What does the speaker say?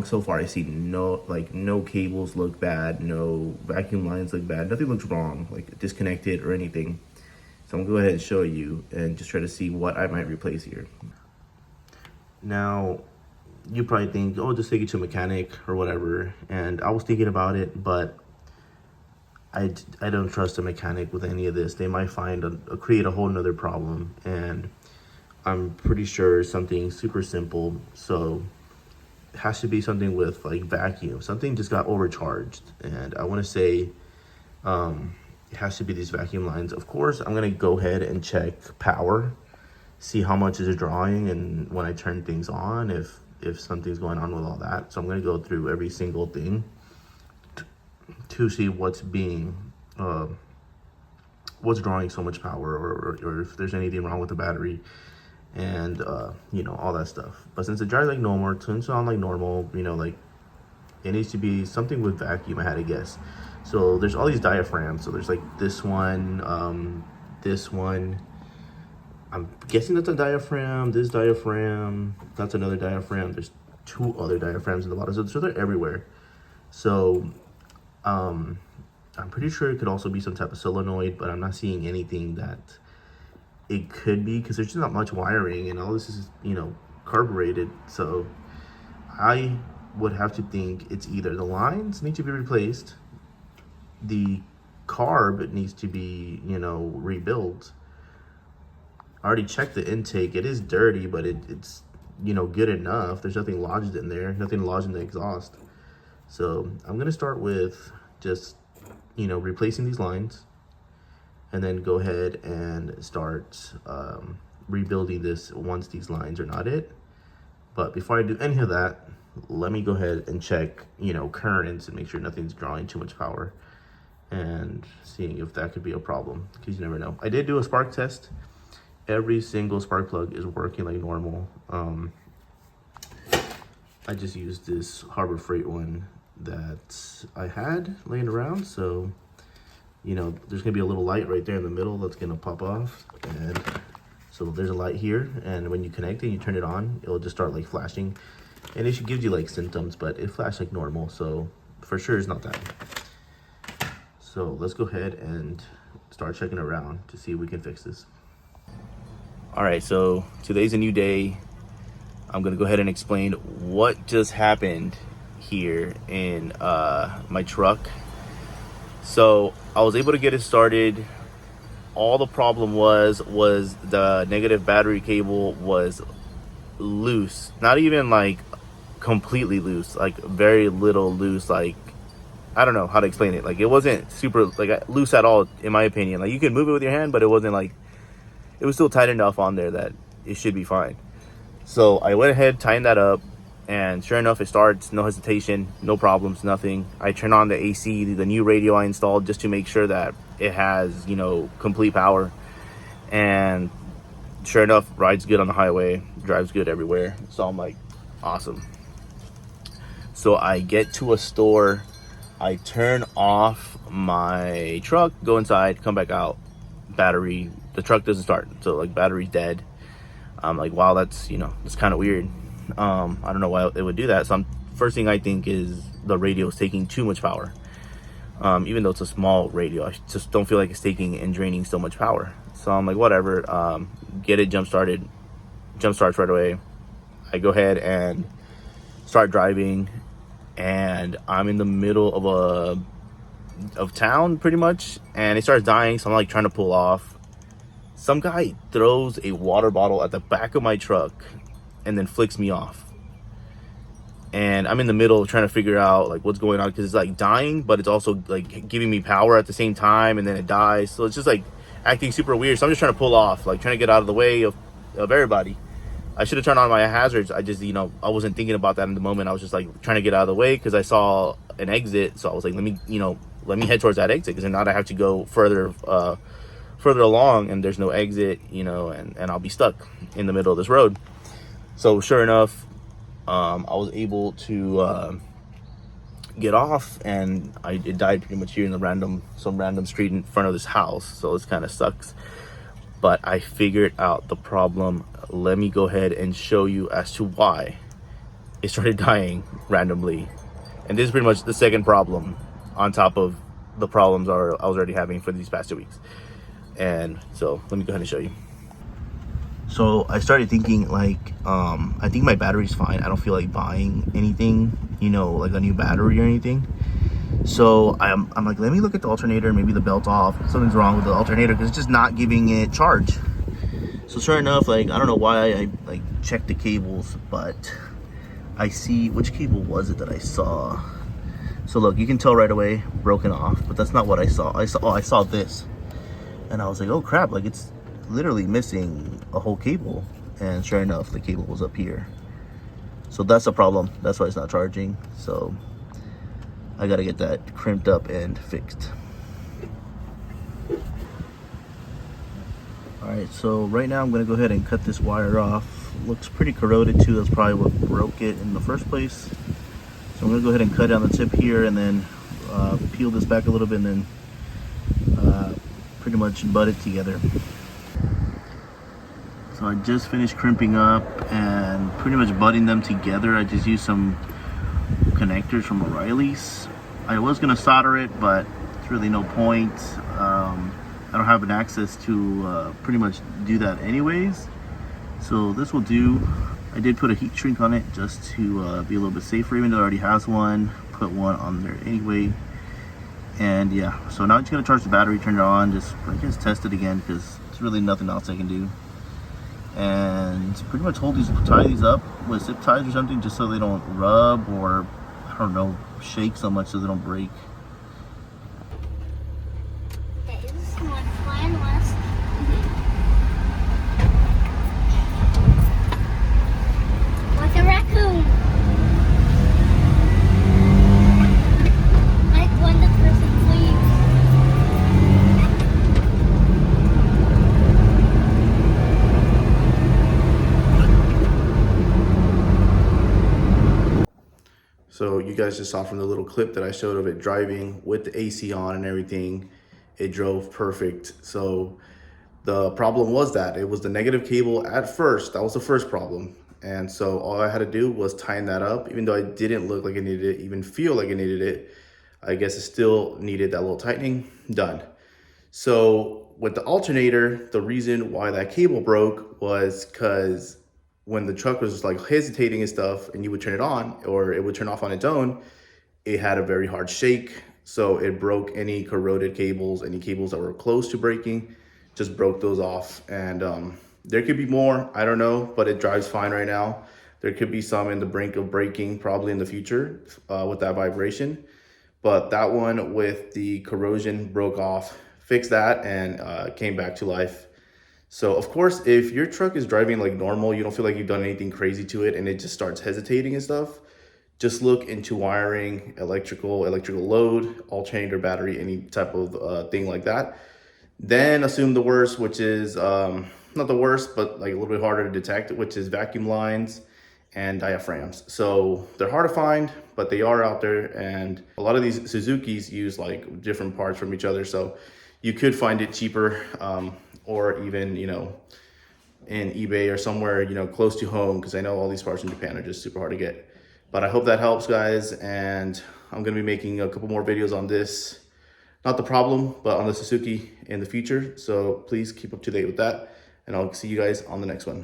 So far I see no cables look bad, no vacuum lines look bad, nothing looks wrong, like disconnected or anything. So I'm gonna go ahead and show you and just try to see what I might replace here. Now, you probably think, oh, just take it to a mechanic or whatever. And I was thinking about it, but I don't trust a mechanic with any of this. They might create a whole nother problem. And I'm pretty sure something super simple. So it has to be something with like vacuum. Something just got overcharged. And I want to say it has to be these vacuum lines. Of course, I'm going to go ahead and check power, see how much is it drawing, and when I turn things on, if something's going on with all that. So I'm going to go through every single thing to see what's drawing so much power, or if there's anything wrong with the battery, and you know, all that stuff. But since it drives like normal, turns on like normal, you know, like it needs to be something with vacuum, I had to guess. So there's all these diaphragms. So there's like this one, I'm guessing that's a diaphragm, this diaphragm, that's another diaphragm. There's two other diaphragms in the bottom, so they're everywhere. So I'm pretty sure it could also be some type of solenoid, but I'm not seeing anything that it could be, because there's just not much wiring, and all this is, you know, carbureted. So I would have to think it's either the lines need to be replaced, the carb needs to be, you know, rebuilt. I already checked the intake. It is dirty, but it's, you know, good enough. There's nothing lodged in there, nothing lodged in the exhaust. So I'm gonna start with just, you know, replacing these lines, and then go ahead and start rebuilding this once these lines are not it. But before I do any of that, let me go ahead and check, you know, currents and make sure nothing's drawing too much power, and seeing if that could be a problem, because you never know. I did do a spark test. Every single spark plug is working like normal. I just used this Harbor Freight one that I had laying around. So, you know, there's gonna be a little light right there in the middle that's gonna pop off. And so there's a light here, and when you connect it, you turn it on, it'll just start like flashing. And it should give you like symptoms, but it flashed like normal. So for sure it's not that. So let's go ahead and start checking around to see if we can fix this. All right, so today's a new day. I'm gonna go ahead and explain what just happened here in my truck. So I was able to get it started. All the problem was the negative battery cable was loose. Not even like completely loose, like very little loose. Like, I don't know how to explain it. Like, it wasn't super like loose at all, in my opinion. Like, you can move it with your hand, but it wasn't like, it was still tight enough on there that it should be fine. So I went ahead, tightened that up, and sure enough, it starts, no hesitation, no problems, nothing. I turn on the AC, the new radio I installed, just to make sure that it has, you know, complete power. And sure enough, rides good on the highway, drives good everywhere. So I'm like, awesome. So I get to a store, I turn off my truck, go inside, come back out, battery, the truck doesn't start. So like, battery's dead. I'm like, wow, that's, you know, that's kind of weird. I don't know why it would do that. So first thing I think is the radio is taking too much power. Even though it's a small radio, I just don't feel like it's taking and draining so much power. So I'm like, whatever, get it jump starts right away. I go ahead and start driving, and I'm in the middle of town pretty much, and it starts dying. So I'm like trying to pull off. Some guy throws a water bottle at the back of my truck and then flicks me off. And I'm in the middle trying to figure out like what's going on, because it's like dying, but it's also like giving me power at the same time, and then it dies. So it's just like acting super weird. So I'm just trying to pull off, like trying to get out of the way of everybody. I should have turned on my hazards. I just, you know, I wasn't thinking about that in the moment. I was just like trying to get out of the way because I saw an exit. So I was like, let me head towards that exit, because then now I have to go further along, and there's no exit, you know, and I'll be stuck in the middle of this road. So sure enough, I was able to get off, and it died pretty much here in some random street in front of this house. So this kind of sucks, but I figured out the problem. Let me go ahead and show you as to why. it started dying randomly. And this is pretty much the second problem on top of the problems I was already having for these past 2 weeks. And so let me go ahead and show you. So I started thinking like, I think my battery's fine. I don't feel like buying anything, you know, like a new battery or anything. So I'm like, let me look at the alternator, maybe the belt's off. Something's wrong with the alternator because it's just not giving it charge. So sure enough, like, I don't know why I like checked the cables, but I see, which cable was it that I saw? So look, you can tell right away, broken off, but that's not what I saw. I saw this. And I was like, oh crap, like it's literally missing a whole cable. And sure enough, the cable was up here. So that's a problem. That's why it's not charging. So I gotta get that crimped up and fixed. All right, so right now I'm gonna go ahead and cut this wire off. Looks pretty corroded too. That's probably what broke it in the first place. So I'm gonna go ahead and cut down the tip here and then peel this back a little bit and then pretty much butt it together. So I just finished crimping up and pretty much butting them together. I just used some connectors from O'Reilly's. I was gonna solder it, but it's really no point. I don't have an access to pretty much do that anyways. So this will do. I did put a heat shrink on it just to be a little bit safer, even though it already has one. Put one on there anyway. And yeah, so now I'm just gonna charge the battery, turn it on, just I guess test it again because there's really nothing else I can do. And pretty much tie these up with zip ties or something, just so they don't rub or I don't know, shake so much so they don't break. That is what plan was. What's a raccoon? Like when the person sleeps. So you guys just saw from the little clip that I showed of it driving with the AC on and everything, it drove perfect. So the problem was that it was the negative cable at first. That was the first problem. And so all I had to do was tighten that up. Even though I didn't look like I needed it, even feel like I needed it, I guess it still needed that little tightening. Done. So with the alternator, the reason why that cable broke was because when the truck was like hesitating and stuff and you would turn it on or it would turn off on its own, it had a very hard shake. So it broke any corroded cables, any cables that were close to breaking, just broke those off. And there could be more, I don't know, but it drives fine right now. There could be some in the brink of breaking probably in the future with that vibration. But that one with the corrosion broke off, fixed that and came back to life. So of course, if your truck is driving like normal, you don't feel like you've done anything crazy to it and it just starts hesitating and stuff, just look into wiring, electrical load, alternator, battery, any type of thing like that. Then assume the worst, which is not the worst, but like a little bit harder to detect, which is vacuum lines and diaphragms. So they're hard to find, but they are out there. And a lot of these Suzukis use like different parts from each other. So you could find it cheaper or even, you know, in eBay or somewhere, you know, close to home, because I know all these parts in Japan are just super hard to get. But I hope that helps, guys. And I'm going to be making a couple more videos on this, not the problem, but on the Suzuki in the future. So please keep up to date with that. And I'll see you guys on the next one.